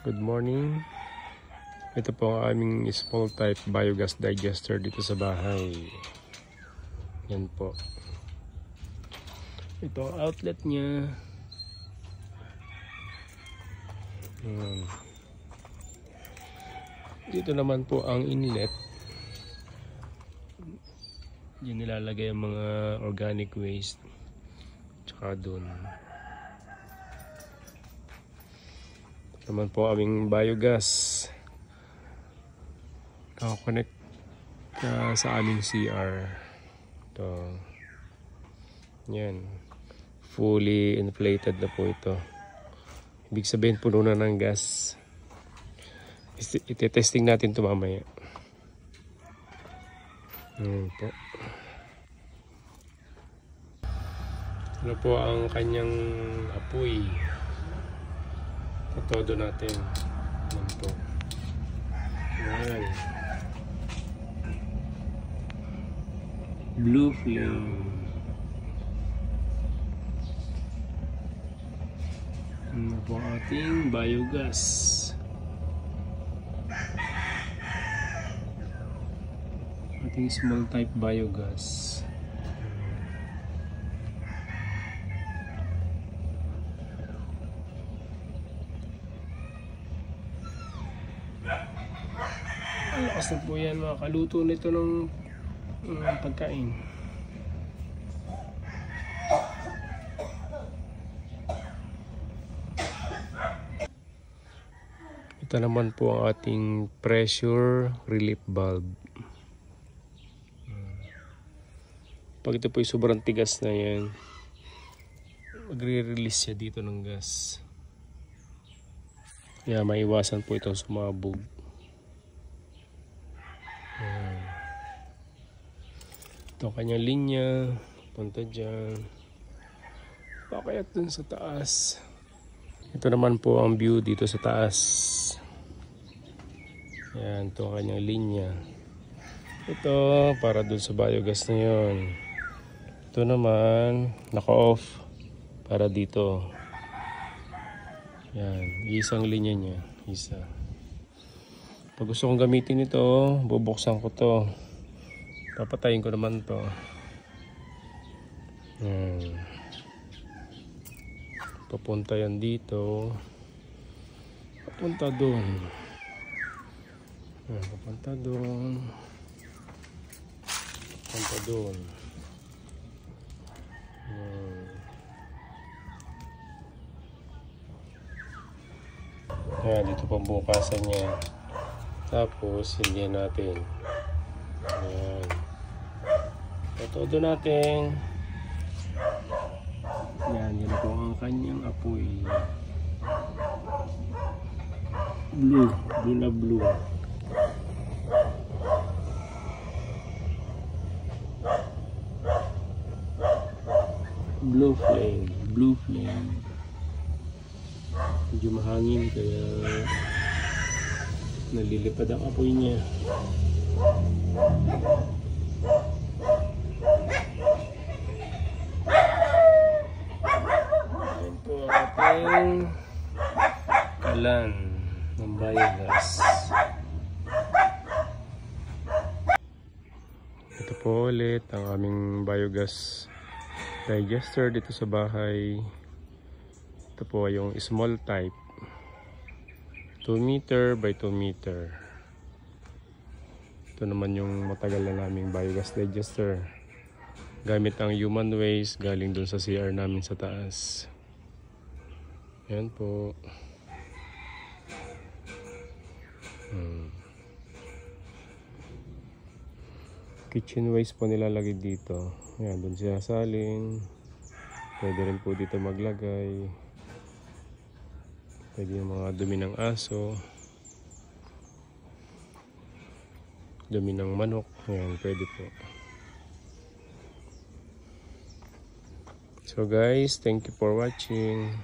Good morning. Ito po ang aming small type biogas digester dito sa bahay. Yan po. Ito ang outlet niya. Dito naman po ang inlet. Diyan nilalagay ang mga organic waste. Tsaka doon. Naman po aming biogas. Nakakonect sa aming CR. Ito. Yan. Fully inflated na po ito. Ibig sabihin puno na ng gas. Ite-testing natin ito mamaya. Yan po. Ano po ang kanyang apoy? Todo natin. Yan po. Yan. Blue flame. Ano po ating biogas? Ating small type biogas. Ang lakas na po yan, makakaluto nito ng pagkain. Ito naman po ang ating pressure relief valve. Pag ito po ay sobrang tigas na yan, magre-release siya dito ng gas. Kaya maiwasan po itong sumabog. Ito kanyang linya, punta dyan, pakayat dun sa taas. Ito naman po ang view dito sa taas. Yan, ito kanyang linya. Ito para dun sa biogas na yun. Ito naman naka-off para dito. Yan, isang linya niya, isa. Pag gusto kong gamitin ito, bubuksan ko to. Papatayin ko naman to. Papunta yan dito. Papunta doon. Papunta doon. Papunta doon. Dito pambukasan niya. Tapos hindi natin. Ayan. Todo natin. Yan po ang kanyang apoy. Blue na blue. Blue flame. Medyo mahangin kaya nalilipad ang apoy niya. Ayan po ating kalan ng biogas. Ito po ulit ang aming biogas digester dito sa bahay. Ito po yung small type, 2 meter by 2 meter. Ito naman yung matagal na naming biogas digester. Gamit ang human waste galing dun sa CR namin sa taas. Yan po. Kitchen waste po nilalagay dito. Yan, dun siya salin. Pwede rin po dito maglagay. Pwede yung mga dumi ng aso. Dumi ng manok. Yan, pwede po. So guys, thank you for watching.